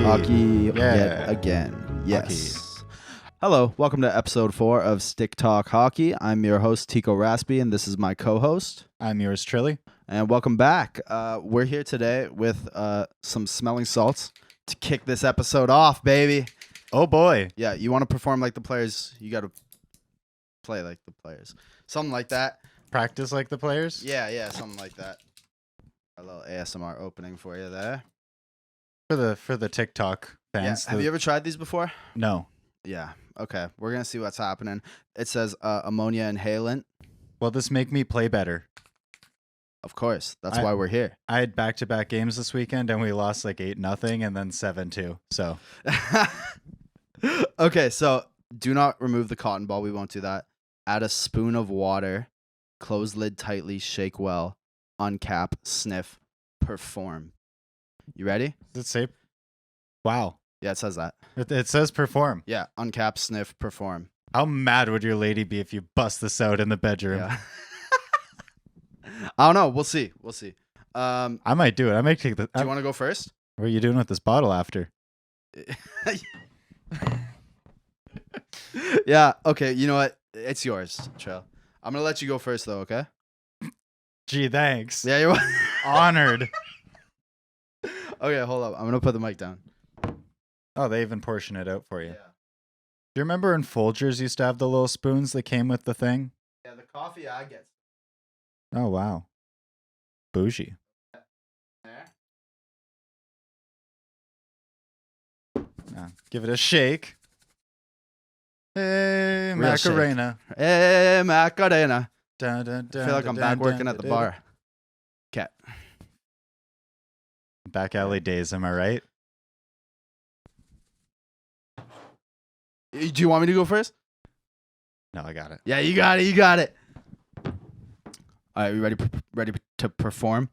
Hockey yet again. Yes. Hockey. Hello, welcome to episode 4 of Stick Talk Hockey. I'm your host, Tico Raspy, and this is my co-host. I'm yours, Trilly. And welcome back. We're here today with some smelling salts to kick this episode off, baby. Oh, boy. Yeah, you want to perform like the players, you got to play like the players. Something like that. Practice like the players? Yeah, something like that. A little ASMR opening for you there. For the TikTok fans. Yeah. Have you ever tried these before? No. Yeah. Okay. We're going to see what's happening. It says ammonia inhalant. Will this make me play better? Of course. That's why we're here. I had back-to-back games this weekend, and we lost like 8-0 and then 7-2. So. Okay. So do not remove the cotton ball. We won't do that. Add a spoon of water. Close lid tightly. Shake well. Uncap. Sniff. Perform. You ready? Does it say? Wow. Yeah, it says that. It says perform. Yeah. Uncap. Sniff. Perform. How mad would your lady be if you bust this out in the bedroom? Yeah. I don't know. We'll see. I might do it. I might take the. Do you want to go first? What are you doing with this bottle after? Yeah. Okay. You know what? It's yours, Trail. I'm gonna let you go first, though. Okay. Gee, thanks. Yeah, you're honored. Okay, hold up. I'm gonna put the mic down. Oh, they even portion it out for you. Yeah. Do you remember in Folgers used to have the little spoons that came with the thing? Yeah, the coffee I get. Oh, wow. Bougie. There. Yeah. Give it a shake. Hey, Real Macarena. Hey, Macarena. Dun, dun, I dun, feel like I'm back working at the bar. Okay. Back alley days, am I right? Do you want me to go first? No, I got it. Yeah, you got it. All right, you ready to perform?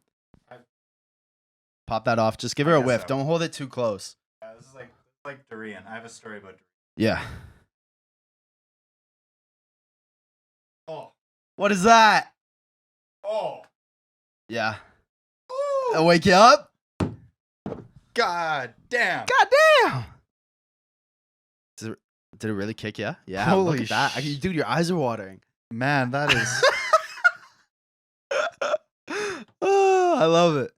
Pop that off. Just give her a whiff. So. Don't hold it too close. This is like durian. I have a story about durian. Yeah. Oh. What is that? Oh. Yeah. Ooh. I'll wake you up? God damn. God damn. Did it really kick you? Yeah. Holy look at that. Dude, your eyes are watering. Man, that is Oh, I love it.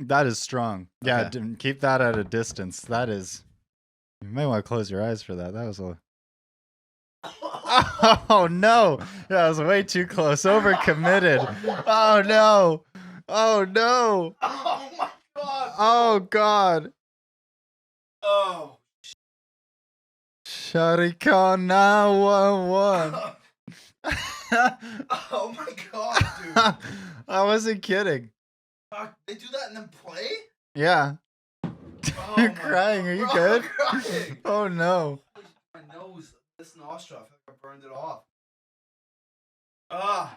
that is strong. Yeah, Okay. keep that at a distance. That is. You might want to close your eyes for that. That was a. Oh no! That was way too close. Overcommitted. Oh no! Oh no! Oh my god. Oh god! Oh. Shawty call 911. Oh my god, dude. I wasn't kidding. They do that and then play? Yeah. Oh You're my crying. God, Are you bro, good? I'm crying. Oh no. My nose, this nostril, I feel like I burned it off. Ah.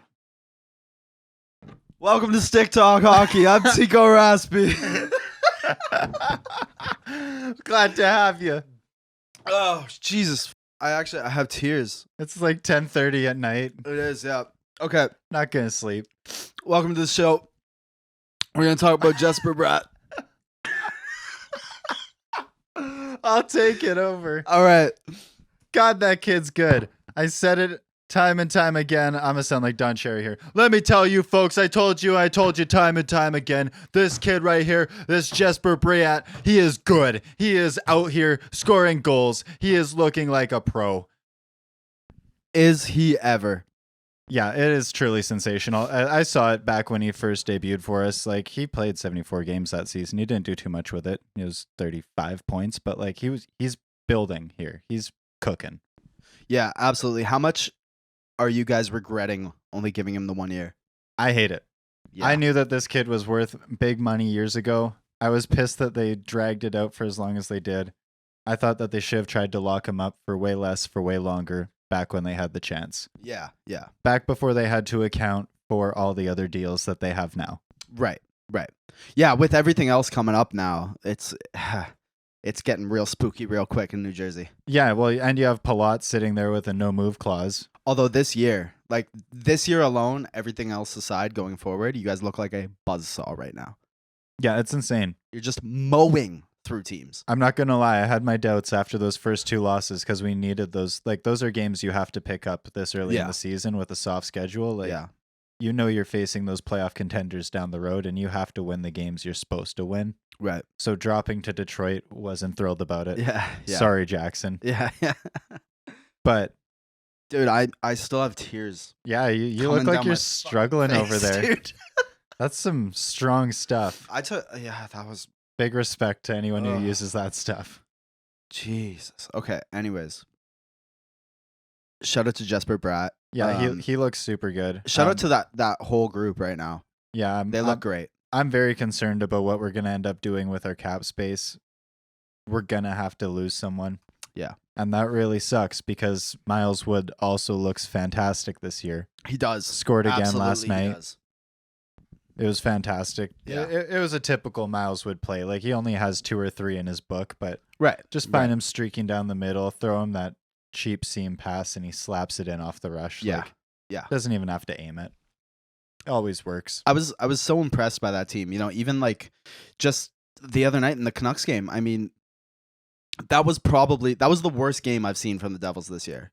Welcome to Stick Talk Hockey. I'm Tico Raspy. Glad to have you. Oh, Jesus. I have tears. It's like 10:30 at night. It is, yeah. Okay. Not gonna sleep. Welcome to the show. We're going to talk about Jesper Bratt. I'll take it over. All right. God, that kid's good. I said it time and time again. I'm gonna sound like Don Cherry here. Let me tell you, folks. I told you time and time again. This kid right here, this Jesper Bratt, he is good. He is out here scoring goals. He is looking like a pro. Is he ever? Yeah, it is truly sensational. I saw it back when he first debuted for us. Like, he played 74 games that season. He didn't do too much with it. It was 35 points, but like he's building here. He's cooking. Yeah, absolutely. How much are you guys regretting only giving him the 1 year? I hate it. Yeah. I knew that this kid was worth big money years ago. I was pissed that they dragged it out for as long as they did. I thought that they should have tried to lock him up for way less, for way longer, back when they had the chance. Yeah. Back before they had to account for all the other deals that they have now. Right. Right. Yeah, with everything else coming up now, it's it's getting real spooky real quick in New Jersey. Yeah, well, and you have Palat sitting there with a no move clause. Although this year alone, everything else aside going forward, you guys look like a buzzsaw right now. Yeah, it's insane. You're just mowing through teams. I'm not gonna lie, I had my doubts after those first 2 losses because we needed those. Like, those are games you have to pick up this early in Yeah. the season with a soft schedule. Like, Yeah. you know you're facing those playoff contenders down the road, and you have to win the games you're supposed to win. Right. So dropping to Detroit, wasn't thrilled about it. Yeah. Yeah. Sorry, Jackson. Yeah. Yeah. But Dude, I still have tears. yeah, you Coming look like down you're my struggling over face, there. dude. That's some strong stuff. That was Big respect to anyone who Ugh. uses that stuff. Jesus. Okay, anyways. Shout out to Jesper Bratt. Yeah, Um, he looks super good. Shout out to that whole group right now. Yeah, They look great. I'm very concerned about what we're gonna end up doing with our cap space. We're gonna have to lose someone. Yeah. And that really sucks because Miles Wood also looks fantastic this year. He does. Scored again last Absolutely he night. does. It was fantastic. Yeah. It was a typical Miles Wood play. Like, he only has 2 or 3 in his book, but Right. just find him streaking down the middle, throw him that cheap seam pass, and he slaps it in off the rush. Yeah. Like, Yeah. Doesn't even have to aim it. Always works. I was so impressed by that team. You know, even like just the other night in the Canucks game. I mean, that was the worst game I've seen from the Devils this year.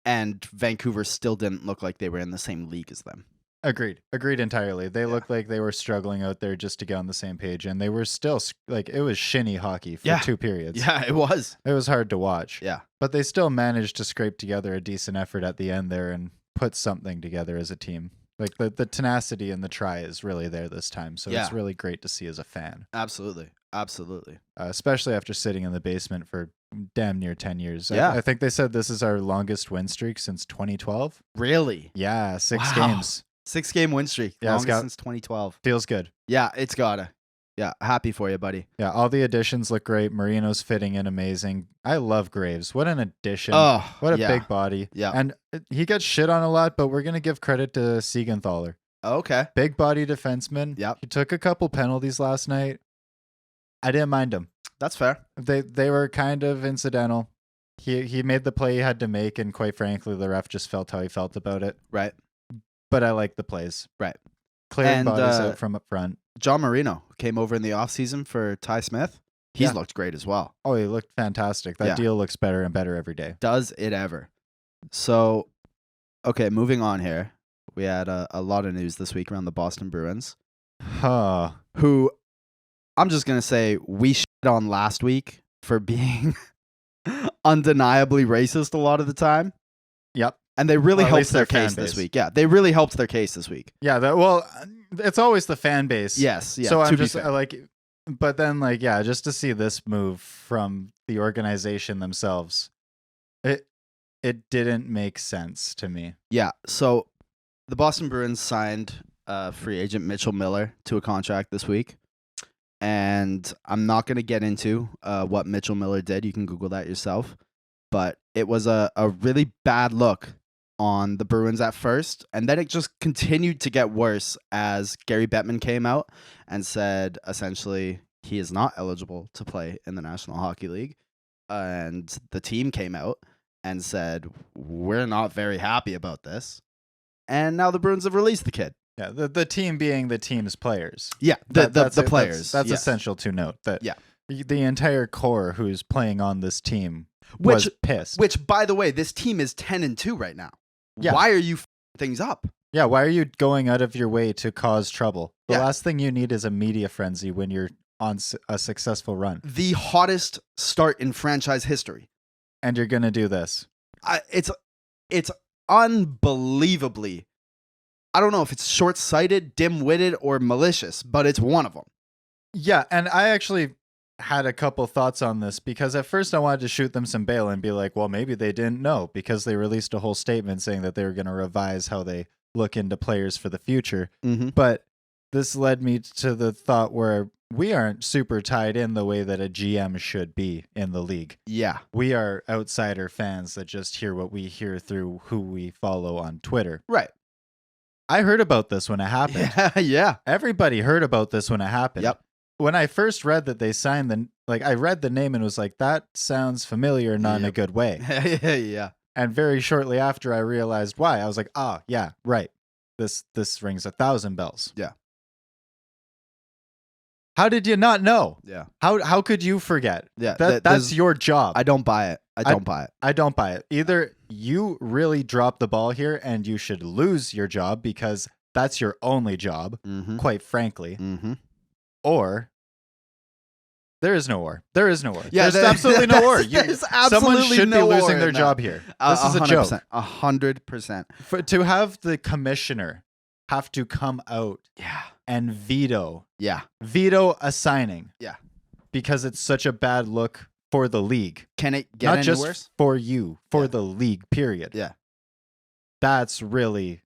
And Vancouver still didn't look like they were in the same league as them. Agreed entirely. They looked like they were struggling out there just to get on the same page, and they were still like, it was shinny hockey for Yeah. 2 periods. Yeah, it was. It was hard to watch. Yeah. But they still managed to scrape together a decent effort at the end there and put something together as a team. Like, the tenacity and the try is really there this time, so Yeah. it's really great to see as a fan, Absolutely. Absolutely. especially after sitting in the basement for damn near 10 years. Yeah. I think they said this is our longest win streak since 2012. Really? Yeah, 6 Wow. games. 6-game win streak. Yeah, it's Longest got- since 2012. Feels good. Yeah, it's gotta. Yeah, happy for you, buddy. Yeah, all the additions look great. Marino's fitting in amazing. I love Graves. What an addition. Oh, What a yeah. big body. Yeah. And he gets shit on a lot, but we're going to give credit to Siegenthaler. Okay. Big body defenseman. Yep. He took a couple penalties last night. I didn't mind him. That's fair. They were kind of incidental. He made the play he had to make, and quite frankly, the ref just felt how he felt about it. Right. But I like the plays. Right. Clearing And, bodies out from up front. John Marino came over in the offseason for Ty Smith. He's Yeah. looked great as well. Oh, he looked fantastic. That Yeah. deal looks better and better every day. Does it ever? So, okay, moving on here. We had a lot of news this week around the Boston Bruins, Huh. who I'm just going to say we shit on last week for being undeniably racist a lot of the time. Yep. And they really Well, at helped least their their fan case this base. week. Yeah, they really helped their case this week. Yeah, well, it's always the fan base. Yes, yeah. So to I'm be just fair. like, but then like, yeah, just to see this move from the organization themselves, it didn't make sense to me. Yeah, so the Boston Bruins signed free agent Mitchell Miller to a contract this week. And I'm not going to get into what Mitchell Miller did. You can Google that yourself. But it was a really bad look on the Bruins at first. And then it just continued to get worse as Gary Bettman came out and said, essentially, he is not eligible to play in the National Hockey League. And the team came out and said, we're not very happy about this. And now the Bruins have released the kid. Yeah, the team being the team's players. Yeah, That's the players. That's yes. essential to note. That Yeah. the entire core who's playing on this team Which, was pissed. which, by the way, this team is 10-2 right now. Yeah. Why are you things up? Yeah, why are you going out of your way to cause trouble? The Yeah. last thing you need is a media frenzy when you're on a successful run, The hottest start in franchise history. and you're gonna do this. It's unbelievably. I don't know if it's short-sighted, dim-witted, or malicious, but it's one of them. Yeah, and I actually had a couple thoughts on this because at first I wanted to shoot them some bail and be like, well, maybe they didn't know because they released a whole statement saying that they were going to revise how they look into players for the future. Mm-hmm. But this led me to the thought where we aren't super tied in the way that a GM should be in the league. Yeah. We are outsider fans that just hear what we hear through who we follow on Twitter. Right. I heard about this when it happened. Yeah. Everybody heard about this when it happened. Yep. When I first read that they signed I read the name and was like, that sounds familiar, not in a Yep. good way. Yeah. And very shortly after I realized why, I was like, yeah, right. This rings 1,000 bells. Yeah. How did you not know? Yeah. How could you forget? Yeah. That's your job. I don't buy it. I don't buy it. I don't buy it. Either you really dropped the ball here and you should lose your job because that's your only job, Mm-hmm. quite frankly, Mm-hmm. or there is no or. There is no or. Yeah, there's absolutely no or. There's Someone absolutely should no be or losing in their that. job here. This is a joke. 100%. To have the commissioner have to come out Yeah. and veto Yeah. a signing. Yeah. Because it's such a bad look for the league. Can it get Not any just worse? for you, for Yeah. the league, period. Yeah. That's really,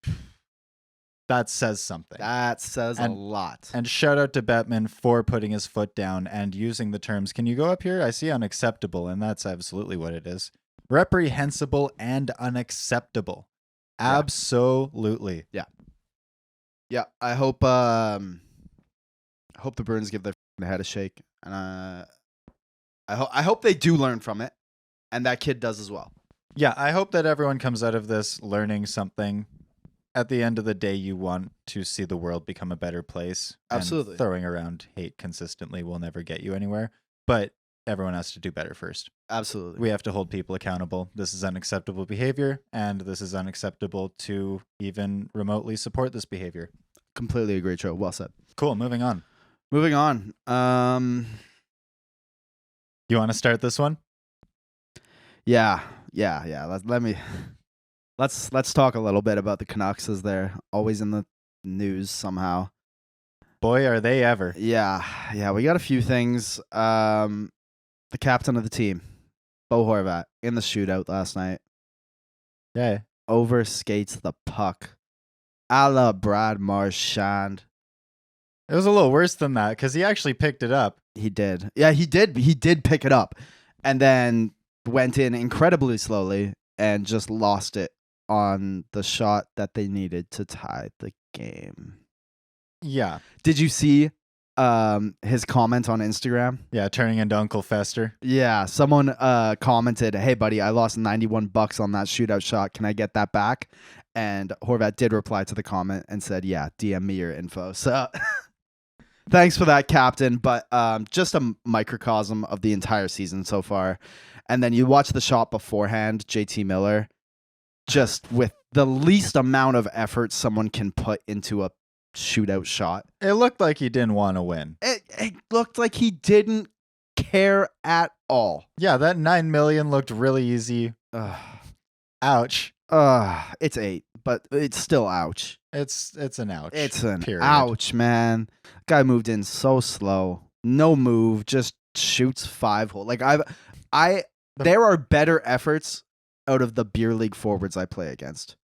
that says something. That says a And- lot. And shout out to Bettman for putting his foot down and using the terms. Can you go up here? I see unacceptable, and that's absolutely what it is. Reprehensible and unacceptable. Yeah. Absolutely. Yeah, I hope the Bruins give their head a shake, and I hope they do learn from it, and that kid does as well. Yeah, I hope that everyone comes out of this learning something. At the end of the day, you want to see the world become a better place. and Absolutely. throwing around hate consistently will never get you anywhere, but everyone has to do better first. Absolutely. We have to hold people accountable. This is unacceptable behavior, and this is unacceptable to even remotely support this behavior. Completely agree, Joe. Well said. Cool, moving on. Moving on. You want to start this one? Yeah. Let's talk a little bit about the Canucks, as they're always in the news somehow. Boy, are they ever. Yeah, we got a few things. The captain of the team, Bo Horvat, in the shootout last night, Yeah. overskates the puck, a la Brad Marchand. It was a little worse than that because he actually picked it up. He did. Yeah, he did. He did pick it up, and then went in incredibly slowly and just lost it on the shot that they needed to tie the game. Yeah. Did you see his comment on Instagram? Yeah, turning into Uncle Fester. Yeah, someone commented, "Hey buddy, I lost $91 on that shootout shot. Can I get that back?" And Horvat did reply to the comment and said, "Yeah, DM me your info." So thanks for that, Captain. But just a microcosm of the entire season so far. And then you watch the shot beforehand, JT Miller, just with the least amount of effort someone can put into a shootout shot. It looked like he didn't want to win. It looked like he didn't care at all. Yeah, that 9 million looked really easy. Ugh. Ouch. It's 8, but it's still ouch. It's an ouch. It's an period. ouch, man. Guy moved in so slow. No move, just shoots 5 hole. Like there are better efforts out of the beer league forwards I play against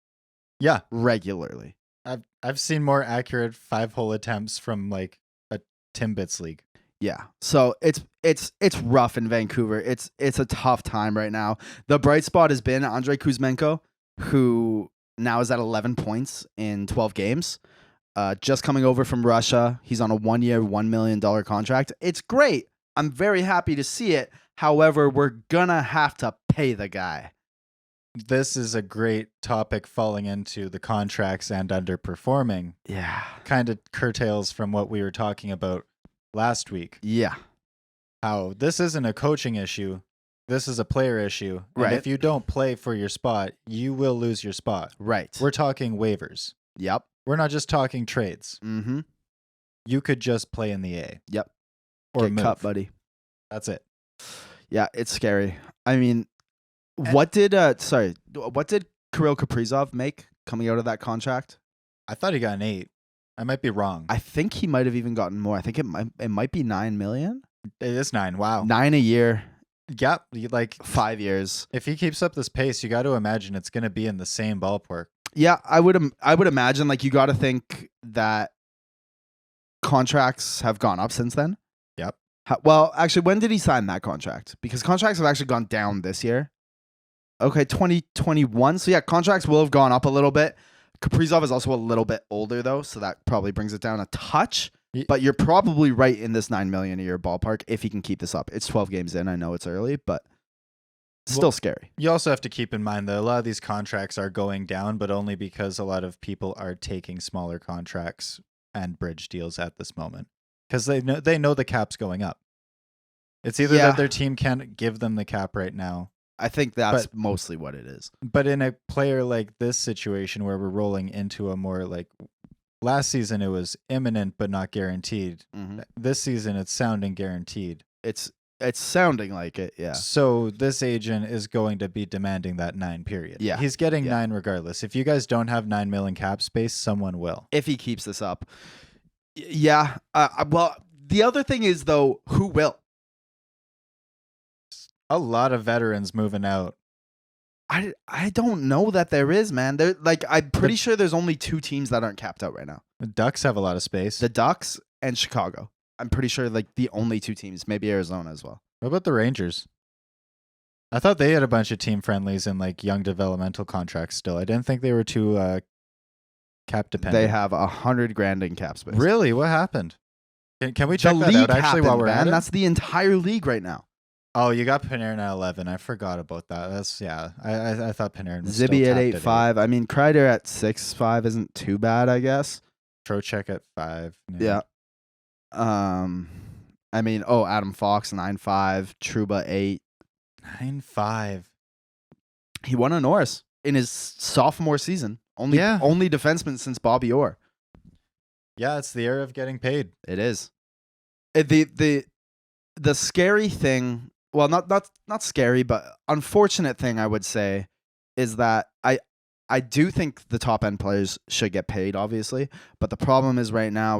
Yeah, regularly. I've seen more accurate 5-hole attempts from like a Timbits league. Yeah. So it's rough in Vancouver. It's a tough time right now. The bright spot has been Andrei Kuzmenko, who now is at 11 points in 12 games. Just coming over from Russia. He's on a 1-year, $1 million contract. It's great. I'm very happy to see it. However, we're gonna have to pay the guy. This is a great topic falling into the contracts and underperforming. Yeah. Kind of curtails from what we were talking about last week. Yeah. How this isn't a coaching issue. This is a player issue. Right. And if you don't play for your spot, you will lose your spot. Right. We're talking waivers. Yep. We're not just talking trades. Mm-hmm. You could just play in the A. Yep. Or Get move. cut, buddy. That's it. Yeah, it's scary. I mean, what did Kirill Kaprizov make coming out of that contract? I thought he got an 8. I might be wrong. I think he might have even gotten more. I think it might be 9 million. It is 9. Wow. 9 a year, Yep. Like 5 years. if he keeps up this pace, you got to imagine it's going to be in the same ballpark. Yeah, I would imagine, like, you got to think that contracts have gone up since then. Yep. Well, actually, when did he sign that contract? Because contracts have actually gone down this year. Okay, 2021. So yeah, contracts will have gone up a little bit. Kaprizov is also a little bit older though, so that probably brings it down a touch. Ye- But you're probably right in this $9 million a year ballpark if he can keep this up. It's 12 games in. I know it's early, but still Well- scary. You also have to keep in mind that a lot of these contracts are going down, but only because a lot of people are taking smaller contracts and bridge deals at this moment because they know the cap's going up. It's either Yeah. that their team can't give them the cap right now, I think that's mostly what it is. but in a player like this situation where we're rolling into a more like last season, it was imminent but not guaranteed. Mhm. This season, it's sounding guaranteed. It's sounding like it, yeah. So this agent is going to be demanding that 9 period. Yeah. He's getting Yeah. 9 regardless. If you guys don't have 9 million cap space, someone will. If he keeps this up. Yeah. Well, the other thing is, though, who will? A lot of veterans moving out. I don't know that there is, man. There, like, I'm pretty sure there's only 2 teams that aren't capped out right now. The Ducks have a lot of space. The Ducks and Chicago. I'm pretty sure, like, the only 2 teams. Maybe Arizona as well. What about the Rangers? I thought they had a bunch of team friendlies and like young developmental contracts still. I didn't think they were too cap dependent. They have $100,000 in cap space. Really? What happened? Can we check The that league out actually happened, while we're man. at it? That's the entire league right now. Oh, you got Panarin at 11. I forgot about that. That's I thought Panarin was Zibby still at tapped 8.5. I mean, Kreider at 6.5 isn't too bad, I guess. Trocheck at 5. Yeah. I mean, Adam Fox 9.5, Trouba 8. 9.5. He won a Norris in his sophomore season. Only defenseman since Bobby Orr. Yeah, it's the era of getting paid. It is. The scary thing, well, not scary, but unfortunate thing I would say is that I do think the top end players should get paid, obviously, but the problem is right now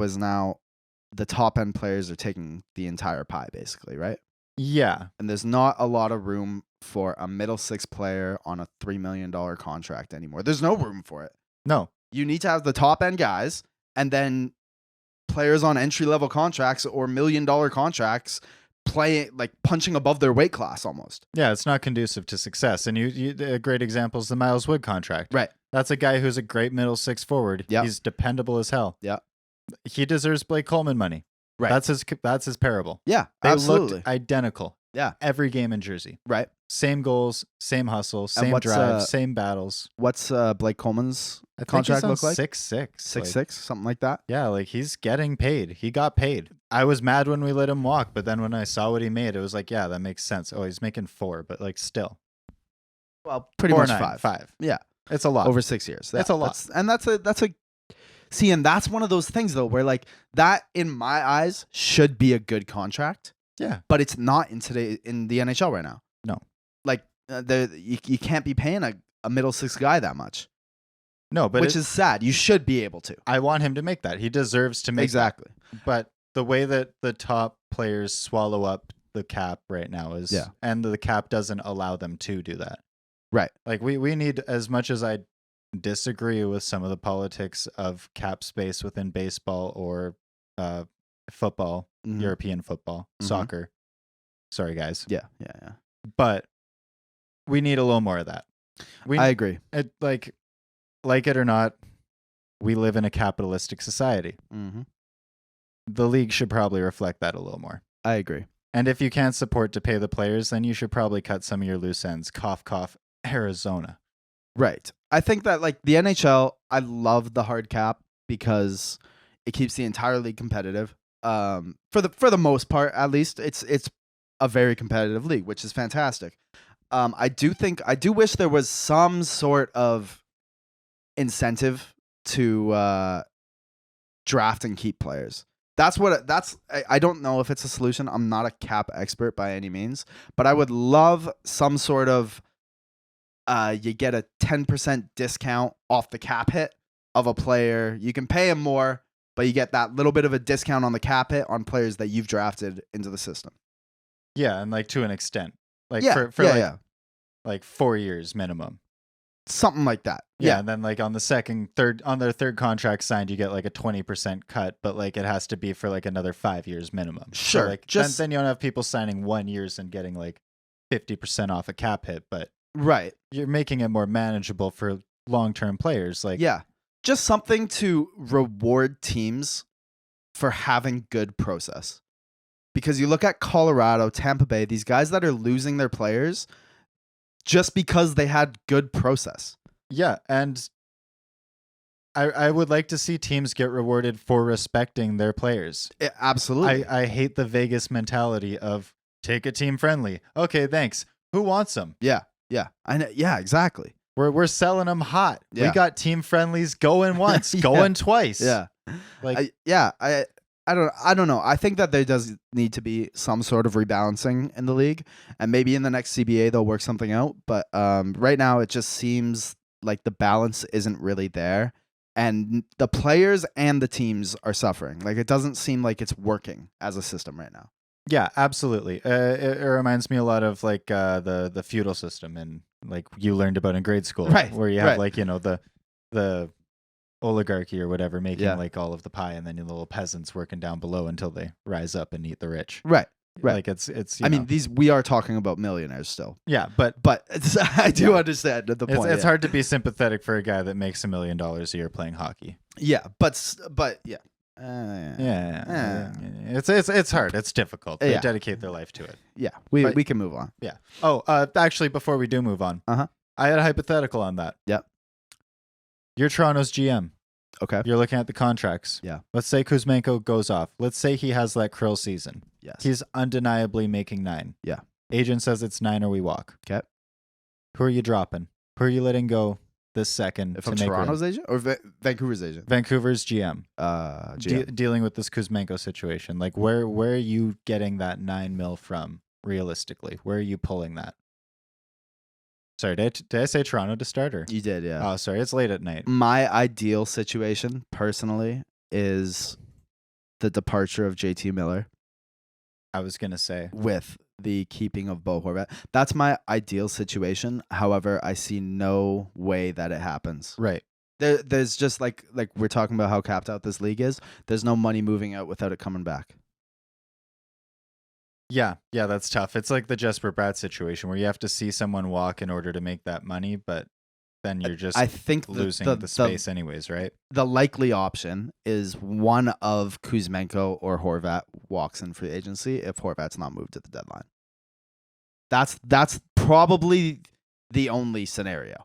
the top end players are taking the entire pie, basically, right? Yeah. And there's not a lot of room for a middle 6 player on a $3 million contract anymore. There's no room for it. No. You need to have the top end guys and then players on entry level contracts or $1 million contracts playing like punching above their weight class almost. Yeah, it's not conducive to success. And you a great example is the Miles Wood contract. Right. That's a guy who's a great middle 6 forward. Yep. He's dependable as hell. Yeah. He deserves Blake Coleman money. Right. That's his parable. Yeah, They absolutely. looked identical. Yeah. Every game in Jersey. Right. Same goals, same hustle, same what's, drive, same battles. What's Blake Coleman's I think contract he's on look like? 6'6". 6'6", something like that. Yeah, like he's getting paid. He got paid. I was mad when we let him walk, but then when I saw what he made, it was like, yeah, that makes sense. Oh, he's making 4, but like still. Well, pretty 4, much 9, 5. 5. Yeah. It's a lot. Over 6 years. That's a lot. That's a see, and that's one of those things though where like that in my eyes should be a good contract, Yeah. but it's not in the NHL right now. No. Like you can't be paying a middle 6 guy that much. No, but which is sad. You should be able to. I want him to make that. He deserves to make Exactly. that. But the way that the top players swallow up the cap right now is and the cap doesn't allow them to do that. Right. Like we need, as much as I disagree with some of the politics of cap space within baseball or football, Mhm. European football, Mhm. soccer. Sorry, guys. Yeah. But we need a little more of that. I agree. Like it or not, we live in a capitalistic society. Mm-hmm. The league should probably reflect that a little more. I agree. And if you can't support to pay the players, then you should probably cut some of your loose ends. Cough, cough, Arizona. Right. I think that like the NHL, I love the hard cap because it keeps the entire league competitive. For the most part, at least, it's a very competitive league, which is fantastic. I do wish there was some sort of incentive to draft and keep players. I don't know if it's a solution. I'm not a cap expert by any means, but I would love some sort of you get a 10% discount off the cap hit of a player. You can pay him more, but you get that little bit of a discount on the cap hit on players that you've drafted into the system. Yeah, and like to an extent. Like Yeah, for like 4 years minimum. Something like that. Yeah, and then like on their third contract signed, you get like a 20% cut, but like it has to be for like another 5 years minimum. Sure, So like then you don't have people signing 1 year and getting like 50% off a cap hit, but Right. you're making it more manageable for long-term players. Like Yeah. just something to reward teams for having good process. Because you look at Colorado, Tampa Bay, these guys that are losing their players just because they had good process. Yeah, and I would like to see teams get rewarded for respecting their players. Absolutely. I hate the Vegas mentality of take a team friendly. Okay, thanks. Who wants them? Yeah. I know. Yeah, exactly. We're selling them hot. Yeah. We got team friendlies going once, going twice. Yeah. Like I don't know. I think that there does need to be some sort of rebalancing in the league, and maybe in the next CBA they'll work something out. But right now it just seems like the balance isn't really there, and the players and the teams are suffering. Like it doesn't seem like it's working as a system right now. yeah, absolutely. It reminds me a lot of like the feudal system and like you learned about in grade school, Right, where you have right. like the oligarchy or whatever making Yeah. like all of the pie, and then the little peasants working down below until they rise up and eat the rich. Right. Like it's. You I know, mean, we are talking about millionaires still, yeah, but but I do Yeah. understand the it's point. it's yeah. hard to be sympathetic for a guy that makes $1 million a year playing hockey. Yeah, but yeah. Yeah. It's hard. It's difficult. They Yeah. dedicate their life to it. Yeah, But- we can move on. Yeah. Oh, actually, before we do move on, Uh-huh. I had a hypothetical on that. Yep. You're Toronto's GM. Okay. You're looking at the contracts. Yeah. Let's say Kuzmenko goes off. Let's say he has that Krill season. Yes. He's undeniably making 9. Yeah. Agent says it's 9 or we walk. 'Kay. Who are you dropping? Who are you letting go this second If to I'm make Toronto's room? agent or Vancouver's agent? Vancouver's GM. GM. Dealing with this Kuzmenko situation. Like where are you getting that 9 mil from realistically? Where are you pulling that? Sorry, did I say Toronto to start or? You did, yeah. Oh, sorry, it's late at night. My ideal situation, personally, is the departure of JT Miller I was gonna say. with the keeping of Bo Horvat. That's my ideal situation. However, I see no way that it happens. Right. There's just like we're talking about how capped out this league is. There's no money moving out without it coming back. Yeah, that's tough. It's like the Jesper Bratt situation where you have to see someone walk in order to make that money, but then you're just I think losing the the space anyways, right? the likely option is one of Kuzmenko or Horvat walks in free agency if Horvat's not moved at the deadline. That's probably the only scenario.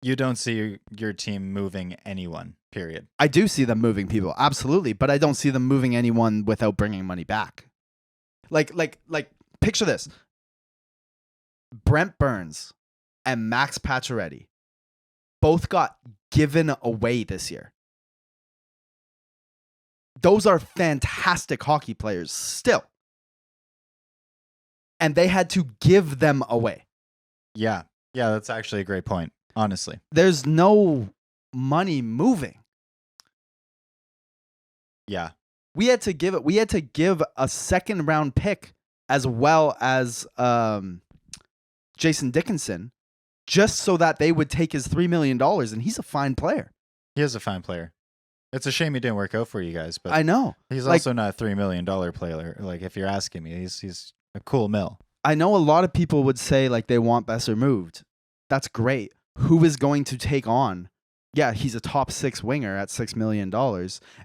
You don't see your team moving anyone, period. I do see them moving people, absolutely, but I don't see them moving anyone without bringing money back. Like picture this. Brent Burns and Max Pacioretty both got given away this year. Those are fantastic hockey players still. And they had to give them away. Yeah, that's actually a great point, honestly. There's no money moving. Yeah. We had to give a second round pick as well as Jason Dickinson just so that they would take his $3 million, and he's a fine player. He is a fine player. It's a shame he didn't work out for you guys, but I know. he's Like- also not a $3 million player. Like if you're asking me, he's a cool mill. I know a lot of people would say like they want Besser moved. That's great. Who is going to take on? Yeah, he's a top 6 winger at $6 million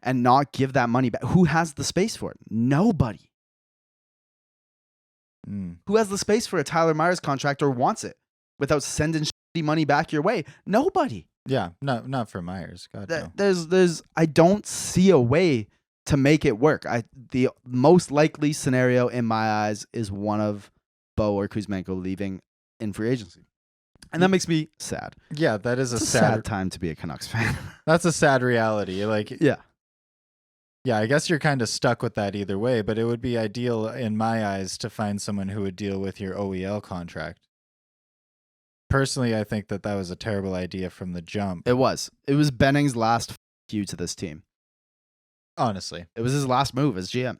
and not give that money back. Who has the space for it? Nobody. Who has the space for a Tyler Myers contract or wants it without sending shitty money back your way? Nobody. Yeah, not for Myers. God no. There's I don't see a way to make it work. The most likely scenario in my eyes is one of Bo or Kuzmenko leaving in free agency. And that makes me sad. Yeah, that is It's a a sad. sad time to be a Canucks fan. That's a sad reality. Like, Yeah. yeah, I guess you're kind of stuck with that either way. But it would be ideal in my eyes to find someone who would deal with your OEL contract. Personally, I think that was a terrible idea from the jump. It was Benning's last you to this team. Honestly, It was his last move as GM.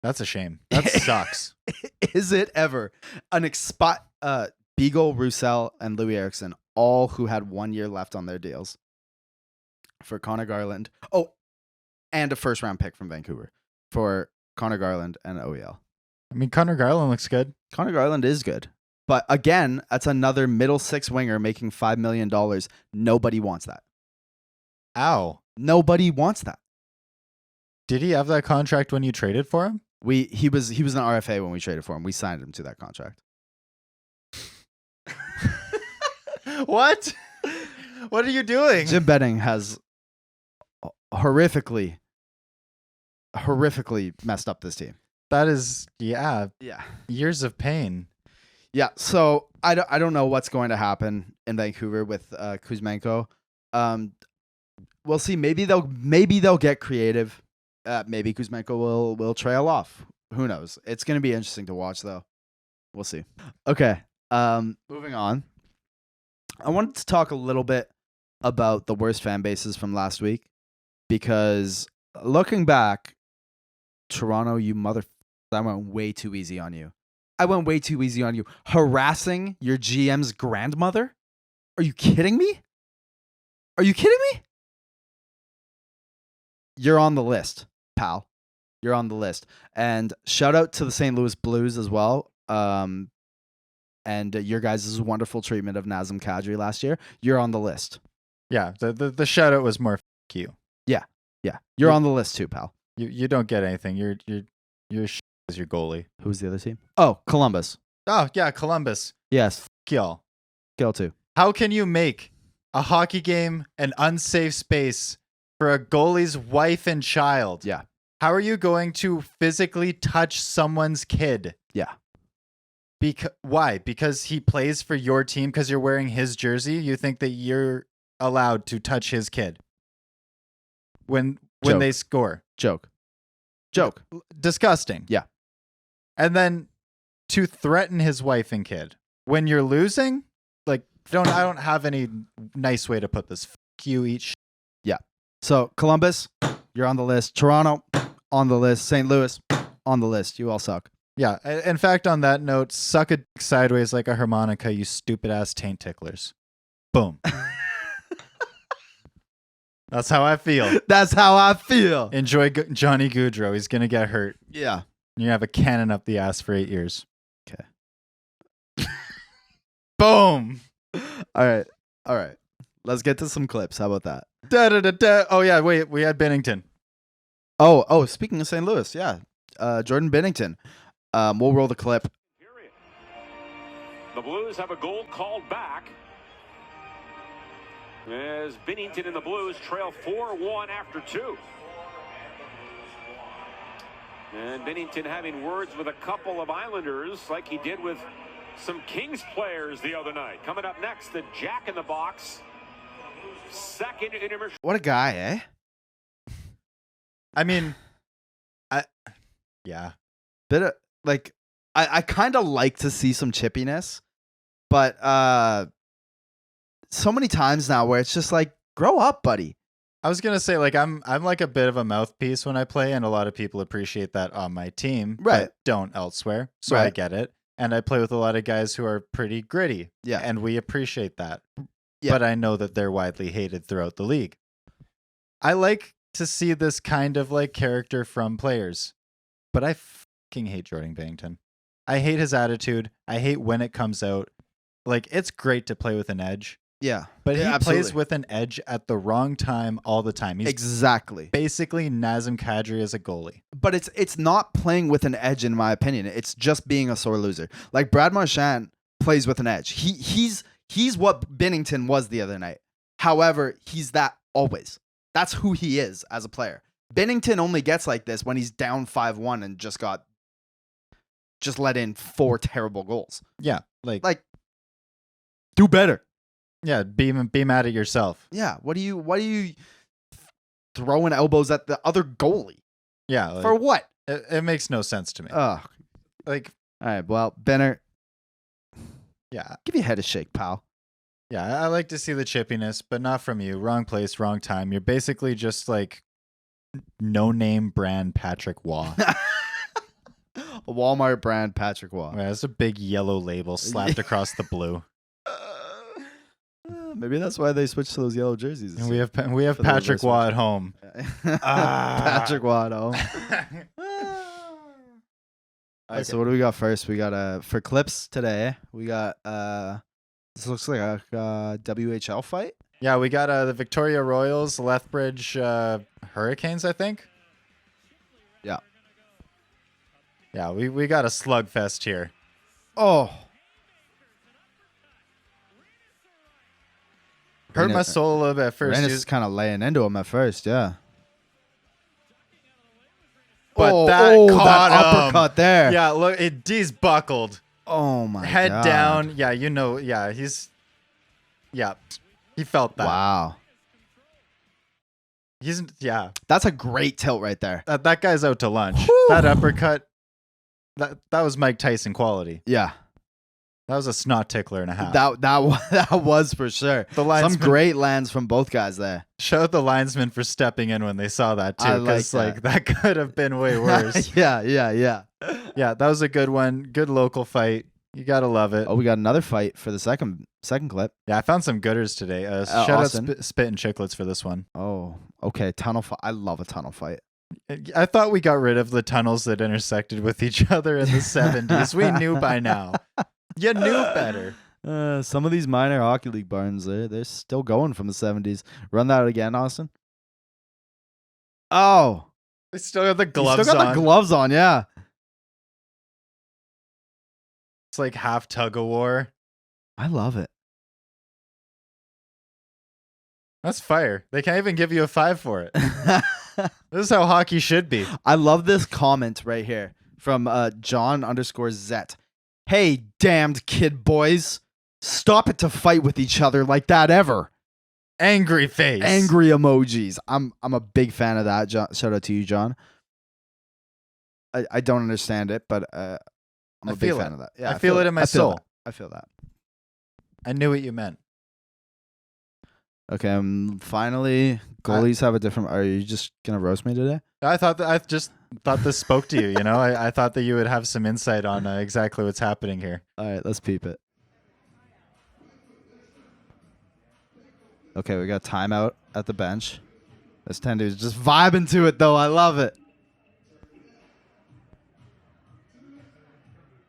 that's a shame. That sucks. Is it ever an Beagle, Roussel, and Louis Eriksson, all who had 1 year left on their deals for Connor Garland. Oh, and a first round pick from Vancouver for Connor Garland and OEL. I mean, Connor Garland looks good. Connor Garland is good. But again, that's another middle 6 winger making $5 million. Nobody wants that. Ow. Nobody wants that. Did he have that contract when you traded for him? He was an RFA when we traded for him. We signed him to that contract. What? What are you doing? Jim Benning has horrifically messed up this team. That is, yeah, Yeah. years of pain. Yeah, so I don't know what's going to happen in Vancouver with Kuzmenko. We'll see. Maybe they'll get creative. Maybe Kuzmenko will trail off. Who knows? It's going to be interesting to watch, though. We'll see. Okay. Moving on. I wanted to talk a little bit about the worst fan bases from last week because looking back, Toronto, you mother, I went way too easy on you. Harassing your GM's grandmother? Are you kidding me? You're on the list, pal. You're on the list. And shout out to the St. Louis Blues as well. And your guys' wonderful treatment of Nazem Kadri last year. You're on the list. Yeah, the shout out was more f you. Yeah. You're on the list too, pal. You don't get anything. You're as your goalie. Who's the other team? Oh, Columbus. Oh, yeah, Columbus. Yes. F y'all. Kill too. How can you make a hockey game an unsafe space for a goalie's wife and child? Yeah. How are you going to physically touch someone's kid? Yeah. Why? Because he plays for your team because you're wearing his jersey? You think that you're allowed to touch his kid when Joke. they score? Joke. Disgusting. Yeah. And then to threaten his wife and kid when you're losing? Like, I don't have any nice way to put this. F you, eat shit. So Columbus, you're on the list. Toronto, on the list. St. Louis, on the list. You all suck. Yeah. In fact, on that note, suck a dick sideways like a harmonica, you stupid ass taint ticklers. Boom. That's how I feel. That's how I feel. Enjoy Johnny Gaudreau. He's gonna get hurt. Yeah. You're gonna have a cannon up the ass for 8 years. Okay. Boom. All right. Let's get to some clips. How about that? Da da da da. Oh yeah, wait. We had Bennington. Oh, speaking of St. Louis, yeah. Jordan Binnington. We'll roll the clip. Period. The Blues have a goal called back as Binnington and the Blues trail 4-1 after 2. And Binnington having words with a couple of Islanders like he did with some Kings players the other night. Coming up next, the Jack in the Box. Second intermission. What a guy, eh? I mean, yeah. Bit of like I kind of like to see some chippiness, but so many times now where it's just like, grow up, buddy. I was gonna say, like, I'm like a bit of a mouthpiece when I play, and a lot of people appreciate that on my team, Right. but don't elsewhere. So I Right. get it. And I play with a lot of guys who are pretty gritty. Yeah. And we appreciate that. Yeah. But I know that they're widely hated throughout the league. I like to see this kind of like character from players. But I fucking hate Jordan Binnington. I hate his attitude. I hate when it comes out. Like, it's great to play with an edge, Yeah. but Yeah, he absolutely. plays with an edge at the wrong time all the time. He's Exactly. basically Nazem Kadri as a goalie. But it's not playing with an edge, in my opinion. It's just being a sore loser. Like Brad Marchand plays with an edge. He's what Binnington was the other night. However, he's that always. That's who he is as a player. Binnington only gets like this when he's down 5-1 and just let in 4 terrible goals. Yeah, like Do better. yeah, be mad at yourself. Yeah. What are you throwing elbows at the other goalie? Yeah, like, For what? it makes no sense to me. Ugh. Like, All right. Well, Benner, yeah, give your head a shake, pal. yeah, I like to see the chippiness, but not from you. Wrong place, wrong time. You're basically just like no-name brand Patrick Waugh. A Walmart brand Patrick Waugh. Yeah, that's a big yellow label slapped across the blue. Maybe that's why they switched to those yellow jerseys. And we have For the Patrick reverse Waugh at home. Patrick Waugh. All right, so what do we got first? We got for clips today. We got this looks like a WHL fight. Yeah, we got the Victoria Royals, Lethbridge Hurricanes, I think. Yeah. Yeah, we got a slugfest here. Oh. Hurt my Reyna- soul a little bit at first. Reyna's is kind of laying into him at first, yeah. But that caught that him. uppercut there. Yeah, look, he's buckled. Oh my Head God. down. Yeah, you know. Yeah, yeah, he felt that. Wow. Yeah, That's a great tilt right there. that guy's out to lunch. Whew. That uppercut, that was Mike Tyson quality. Yeah. That was a snot tickler and a half. That was for sure. The Some linesman, great lands from both guys there. shout out the linesman for stepping in when they saw that too, I like because that. that could have been way worse. yeah. Yeah, that was a good one. Good local fight. You gotta love it. Oh, we got another fight for the second clip. Yeah, I found some gooders today. Shout out Austin. Spit and Chicklets for this one. Oh, okay. Tunnel fight. I love a tunnel fight. I thought we got rid of the tunnels that intersected with each other in the 70s. We knew by now. You knew better. Some of these minor hockey league barns, they're still going from the 70s. Run that again, Austin. Oh, They still got the you gloves still got on. the gloves on, yeah. It's like half tug of war. I love it. That's fire. They can't even give you a 5 for it. This is how hockey should be. I love this comment right here from John_Zet. Hey, damned kid boys. Stop it to fight with each other like that ever. Angry face. Angry emojis. I'm a big fan of that. John, shout out to you, John. I don't understand it, but I'm I a big feel fan it. of that. Yeah, I feel it in my soul. that. I feel that. I knew what you meant. Okay, finally, goalies have a different. Are you just gonna roast me today? I just thought this spoke to you. You know, I thought that you would have some insight on exactly what's happening here. All right, let's peep it. Okay, we got timeout at the bench. This 10 dude's just vibing to it, though. I love it.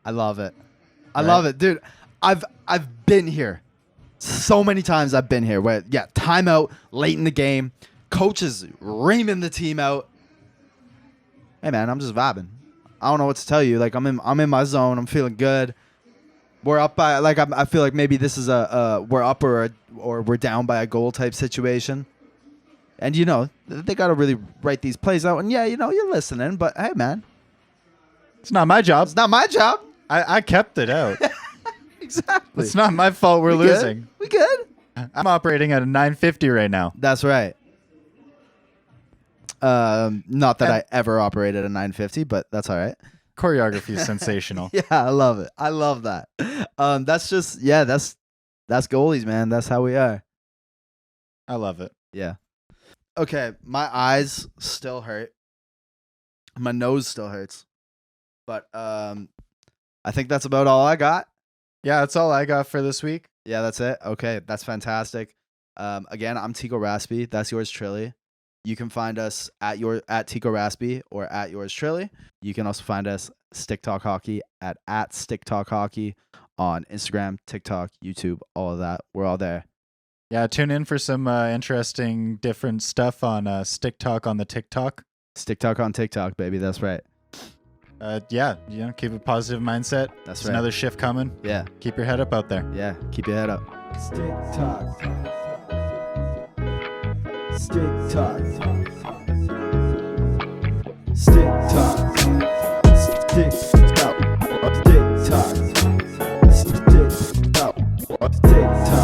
I love it. I Right. love it, dude. I've been here so many times. I've been here where timeout late in the game, coaches reaming the team out. Hey man, I'm just vibing. I don't know what to tell you. Like I'm in my zone. I'm feeling good. We're up by I feel like maybe this is we're up or we're down by a goal type situation. And you know, they got to really write these plays out. And yeah, you know, you're listening, but hey man, It's not my job. it's not my job. I kept it out. Exactly. It's not my fault we're We good? losing. We good? I'm operating at a 950 right now. That's right. Not that I ever operated a 950, but that's all right. Choreography is sensational. Yeah, I love it. I love that. That's just that's goalies, man. That's how we are. I love it. Yeah. Okay, my eyes still hurt. My nose still hurts. But I think that's about all I got. Yeah, that's all I got for this week. Yeah, that's it. Okay, that's fantastic. Again, I'm Tico Raspy. That's yours truly. You can find us at Tico Raspy or at yours truly. You can also find us Stick Talk Hockey at Stick Talk Hockey on Instagram, TikTok, YouTube, all of that. We're all there. Yeah, tune in for some interesting, different stuff on Stick Talk on the TikTok. Stick Talk on TikTok, baby. That's right. Yeah, you know, keep a positive mindset. That's There's right. another shift coming. Yeah, Keep your head up out there. yeah. Keep your head up. Stick talk. Stick talk. Stick talk. Stick talk. Stick talk. Stick talk. Stick talk.